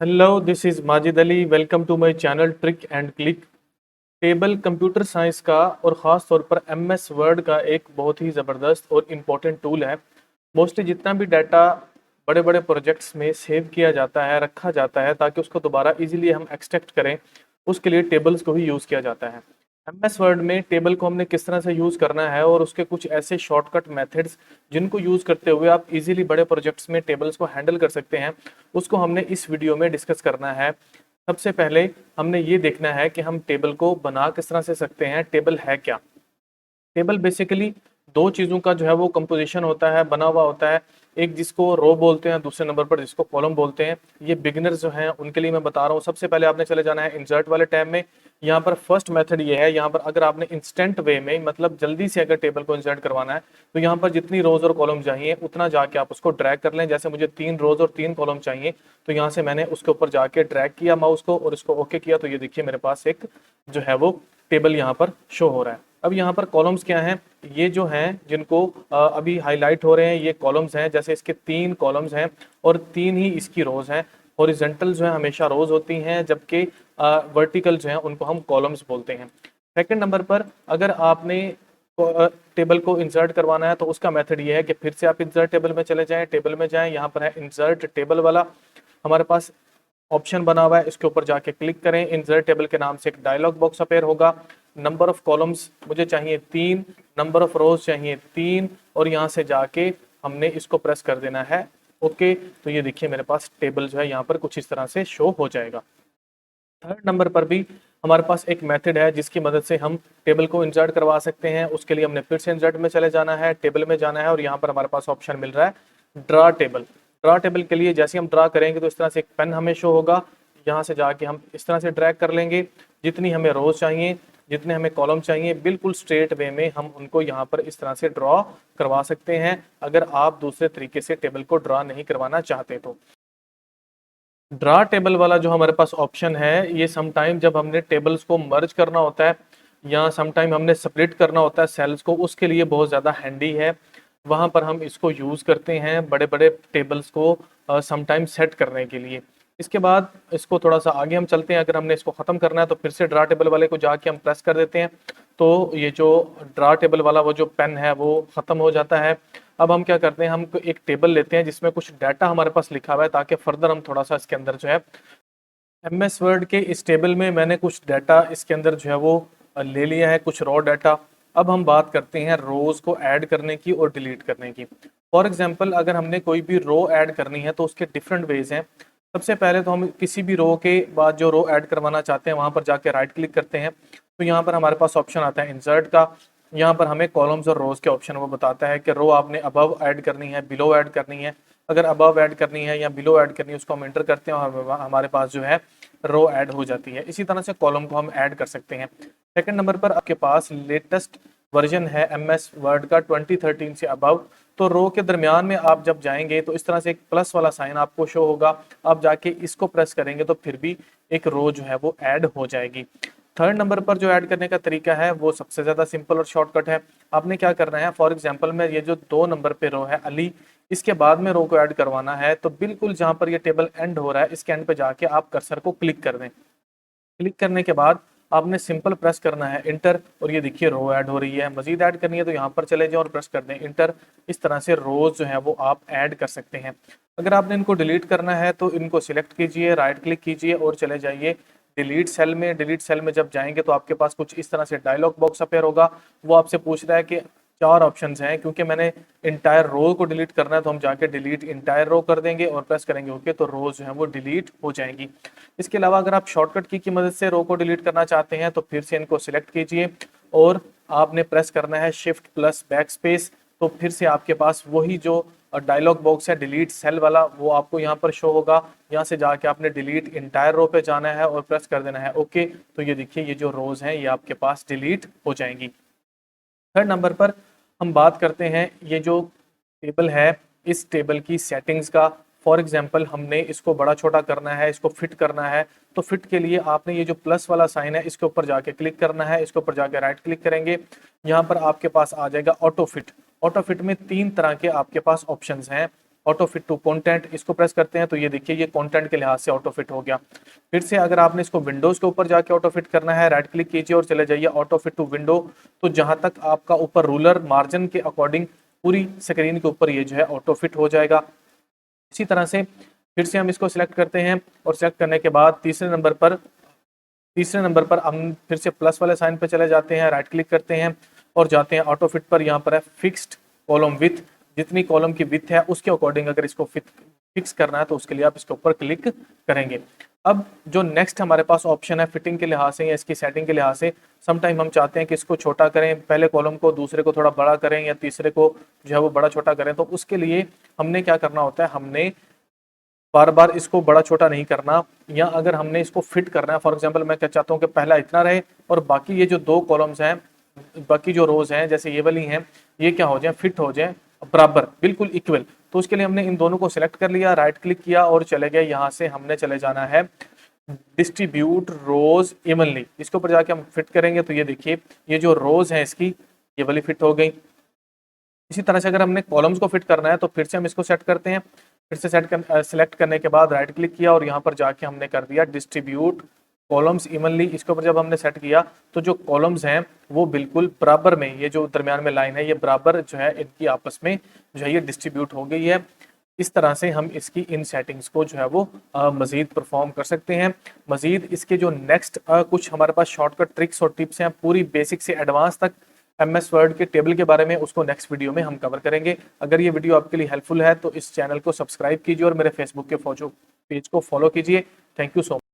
Hello, this is Majid Ali. Welcome to my channel trick and click. Table computer science का और ख़ास तौर पर एमएस वर्ड का एक बहुत ही ज़बरदस्त और इम्पोर्टेंट टूल है। मोस्टली जितना भी डाटा बड़े बड़े प्रोजेक्ट्स में सेव किया जाता है, रखा जाता है ताकि उसको दोबारा इजीली हम एक्सट्रैक्ट करें, उसके लिए टेबल्स को ही यूज़ किया जाता है। एमएस वर्ड में टेबल को हमने किस तरह से यूज़ करना है और उसके कुछ ऐसे शॉर्टकट मेथड्स जिनको यूज़ करते हुए आप इजीली बड़े प्रोजेक्ट्स में टेबल्स को हैंडल कर सकते हैं, उसको हमने इस वीडियो में डिस्कस करना है। सबसे पहले हमने ये देखना है कि हम टेबल को बना किस तरह से सकते हैं, टेबल है क्या। टेबल बेसिकली दो चीज़ों का जो है वो कंपोजिशन होता है, बना हुआ होता है। एक जिसको रो बोलते हैं, दूसरे नंबर पर जिसको कॉलम बोलते हैं। ये बिगिनर्स जो हैं उनके लिए मैं बता रहा हूँ। सबसे पहले आपने चले जाना है इंसर्ट वाले टैब में। यहाँ पर फर्स्ट मेथड ये है, यहाँ पर अगर आपने इंस्टेंट वे में मतलब जल्दी से अगर टेबल को इंसर्ट करवाना है तो यहाँ पर जितनी रोज और कॉलम चाहिए उतना जाके आप उसको ड्रैग कर लें। जैसे मुझे 3 रोज और 3 कॉलम चाहिए तो यहाँ से मैंने उसके ऊपर जाके ड्रैग किया माउस को और इसको ओके किया, तो ये देखिए मेरे पास एक जो है वो टेबल यहाँ पर शो हो रहा है। अब यहाँ पर कॉलम्स क्या हैं, ये जो हैं जिनको अभी हाईलाइट हो रहे हैं ये कॉलम्स हैं। जैसे इसके 3 कॉलम्स हैं और 3 ही इसकी रोज हैं। हॉरिजॉन्टल जो है हमेशा रोज होती हैं, जबकि वर्टिकल जो है उनको हम कॉलम्स बोलते हैं। सेकंड नंबर पर अगर आपने टेबल को इंसर्ट करवाना है तो उसका मेथड ये है कि फिर से आप इंसर्ट टेबल में चले जाएं, टेबल में जाएं, यहाँ पर है इंसर्ट टेबल वाला हमारे पास ऑप्शन बना हुआ है, इसके ऊपर जाके क्लिक करें। इंसर्ट टेबल के नाम से एक डायलॉग बॉक्स अपेयर होगा। नंबर ऑफ कॉलम्स मुझे चाहिए 3, नंबर ऑफ रोज चाहिए 3 और यहाँ से जाके हमने इसको प्रेस कर देना है ओके। तो ये देखिए मेरे पास टेबल जो है यहाँ पर कुछ इस तरह से शो हो जाएगा। थर्ड नंबर पर भी हमारे पास एक मेथड है जिसकी मदद से हम टेबल को इंसर्ट करवा सकते हैं। उसके लिए हमने फिर से इंसर्ट में चले जाना है, टेबल में जाना है और यहाँ पर हमारे पास ऑप्शन मिल रहा है ड्रा टेबल। ड्रा टेबल के लिए जैसे हम ड्रा करेंगे तो इस तरह से एक पेन हमें शो होगा। यहाँ से जाके हम इस तरह से ड्रैग कर लेंगे। जितनी हमें रोज चाहिए, जितने हमें कॉलम चाहिए, बिल्कुल स्ट्रेट वे में हम उनको यहाँ पर इस तरह से ड्रॉ करवा सकते हैं, अगर आप दूसरे तरीके से टेबल को ड्रॉ नहीं करवाना चाहते तो। ड्रा टेबल वाला जो हमारे पास ऑप्शन है, ये समटाइम जब हमने टेबल्स को मर्ज करना होता है या समटाइम हमने स्प्लिट करना होता है सेल्स को, उसके लिए बहुत ज़्यादा हैंडी है। वहाँ पर हम इसको यूज़ करते हैं बड़े बड़े टेबल्स को समटाइम सेट करने के लिए। इसके बाद इसको थोड़ा सा आगे हम चलते हैं। अगर हमने इसको ख़त्म करना है तो फिर से ड्रा टेबल वाले को जाके हम प्रेस कर देते हैं, तो ये जो ड्रा टेबल वाला वो जो पेन है वो ख़त्म हो जाता है। अब हम क्या करते हैं, हम एक टेबल लेते हैं जिसमें कुछ डाटा हमारे पास लिखा हुआ है, ताकि फर्दर हम थोड़ा सा इसके अंदर जो है एमएस वर्ड के इस टेबल में मैंने कुछ डाटा इसके अंदर जो है वो ले लिया है, कुछ रॉ डाटा। अब हम बात करते हैं रोज को ऐड करने की और डिलीट करने की। फॉर एग्जांपल अगर हमने कोई भी रो ऐड करनी है तो उसके डिफरेंट वेज हैं। सबसे पहले तो हम किसी भी रो के बाद जो रो ऐड करवाना चाहते हैं वहां पर जाके राइट क्लिक करते हैं, तो यहाँ पर हमारे पास ऑप्शन आता है इंसर्ट का। यहाँ पर हमें कॉलम्स और रोज के ऑप्शन वो बताता है कि रो आपने अबव ऐड करनी है, बिलो ऐड करनी है। अगर अबव ऐड करनी है या बिलो ऐड करनी है उसको हम एंटर करते हैं और हमारे पास जो है रो ऐड हो जाती है। इसी तरह से कॉलम को हम ऐड कर सकते हैं। सेकंड नंबर पर आपके पास लेटेस्ट वर्जन है एमएस वर्ड का 2013 से अबव, तो रो के दरमियान में आप जब जाएंगे तो इस तरह से एक प्लस वाला साइन आपको शो होगा। आप जाके इसको प्रेस करेंगे तो फिर भी एक रो जो है वो ऐड हो जाएगी। थर्ड नंबर पर जो ऐड करने का तरीका है वो सबसे ज़्यादा सिंपल और शॉर्टकट है। आपने क्या करना है, फॉर एग्जांपल में ये जो 2 नंबर पे रो है अली, इसके बाद में रो को ऐड करवाना है तो बिल्कुल जहां पर ये टेबल एंड हो रहा है इसके एंड पे जाके आप कर्सर को क्लिक कर दें। क्लिक करने के बाद आपने सिंपल प्रेस करना है इंटर और ये देखिए रो ऐड हो रही है। मजीद ऐड करनी है तो यहाँ पर चले जाओ और प्रेस कर दें इंटर। इस तरह से रोज जो है वो आप ऐड कर सकते हैं। अगर आपने इनको डिलीट करना है तो इनको सिलेक्ट कीजिए, राइट क्लिक कीजिए और चले जाइए डिलीट सेल में। डिलीट सेल में जब जाएंगे तो आपके पास कुछ इस तरह से डायलॉग बॉक्स अपेयर होगा। वो आपसे पूछ रहा है कि 4 ऑप्शंस हैं, क्योंकि मैंने इंटायर रो को डिलीट करना है तो हम जाके डिलीट इंटायर रो कर देंगे और प्रेस करेंगे ओके, तो रोज जो है वो डिलीट हो जाएंगी। इसके अलावा अगर आप शॉर्टकट की मदद से रो को डिलीट करना चाहते हैं तो फिर से इनको सिलेक्ट कीजिए और आपने प्रेस करना है शिफ्ट प्लस बैक स्पेस, तो फिर से आपके पास वही जो डायलॉग बॉक्स है डिलीट सेल वाला वो आपको यहाँ पर शो होगा। यहाँ से जाके आपने डिलीट इंटायर रो पे जाना है और प्रेस कर देना है ओके, तो ये देखिए ये जो रोज हैं ये आपके पास डिलीट हो जाएंगी। थर्ड नंबर पर हम बात करते हैं ये जो टेबल है इस टेबल की सेटिंग्स का। फॉर एग्जांपल हमने इसको बड़ा छोटा करना है, इसको फिट करना है, तो फिट के लिए आपने ये जो प्लस वाला साइन है इसके ऊपर जाके क्लिक करना है। इसके ऊपर जाके राइट क्लिक करेंगे, यहाँ पर आपके पास आ जाएगा ऑटो फिट। ऑटो फिट में 3 तरह के आपके पास ऑप्शंस हैं। ऑटो फिट टू कंटेंट, इसको प्रेस करते हैं तो ये देखिए ये कंटेंट के लिहाज से ऑटो फिट हो गया। फिर से अगर आपने इसको विंडोज के ऊपर जाके ऑटो फिट करना है, राइट क्लिक कीजिए और चले जाइए ऑटो फिट टू विंडो। तो जहां तक आपका ऊपर रूलर मार्जिन के अकॉर्डिंग पूरी स्क्रीन के ऊपर ये जो है ऑटो फिट हो जाएगा। इसी तरह से फिर से हम इसको सिलेक्ट करते हैं और सिलेक्ट करने के बाद तीसरे नंबर पर हम फिर से प्लस वाले साइन पे चले जाते हैं, राइट क्लिक करते हैं और जाते हैं ऑटो फिट पर। यहाँ पर है फिक्स्ड कॉलम विथ, जितनी कॉलम की विथ है उसके अकॉर्डिंग अगर इसको फिक्स करना है तो उसके लिए आप इसके ऊपर क्लिक करेंगे। अब जो नेक्स्ट हमारे पास ऑप्शन है फिटिंग के लिहाज से या इसकी सेटिंग के लिहाज से, समटाइम हम चाहते हैं कि इसको छोटा करें, पहले कॉलम को दूसरे को थोड़ा बड़ा करें या तीसरे को जो है वो बड़ा छोटा करें। तो उसके लिए हमने क्या करना होता है, हमने बार बार इसको बड़ा छोटा नहीं करना, या अगर हमने इसको फिट करना है, फॉर एग्जांपल मैं क्या चाहता हूँ कि पहला इतना रहे और बाकी ये जो दो कॉलम्स हैं, बाकी जो रोज हैं जैसे ये वाली हैं, ये क्या हो जाए, फिट हो जाए बराबर, बिल्कुल इक्वल। तो उसके लिए हमने इन दोनों को सिलेक्ट कर लिया, राइट क्लिक किया और चले गए, यहाँ से हमने चले जाना है डिस्ट्रीब्यूट रोज इवनली, इसके ऊपर जाके हम फिट करेंगे। तो ये देखिए ये जो रोज है इसकी ये वाली फिट हो गई। इसी तरह से अगर हमने कॉलम्स को फिट करना है तो फिर से हम इसको सेट करते हैं, फिर से सेलेक्ट करने के बाद राइट क्लिक किया और यहाँ पर जाके हमने कर दिया डिस्ट्रीब्यूट कॉलम्स इवनली। इसके ऊपर जब हमने सेट किया तो जो कॉलम्स हैं वो बिल्कुल बराबर में, ये जो दरमियान में लाइन है ये बराबर जो है इनकी आपस में जो है ये डिस्ट्रीब्यूट हो गई है। इस तरह से हम इसकी इन सेटिंग्स को जो है वो मज़ीद परफॉर्म कर सकते हैं। मज़ीद इसके जो नेक्स्ट कुछ हमारे पास शॉर्टकट ट्रिक्स और टिप्स हैं पूरी बेसिक से एडवांस तक MS वर्ड के टेबल के बारे में, उसको नेक्स्ट वीडियो में हम कवर करेंगे। अगर ये वीडियो आपके लिए हेल्पफुल है तो इस चैनल को सब्सक्राइब कीजिए और मेरे फेसबुक के पेज को फॉलो कीजिए। Thank you so much.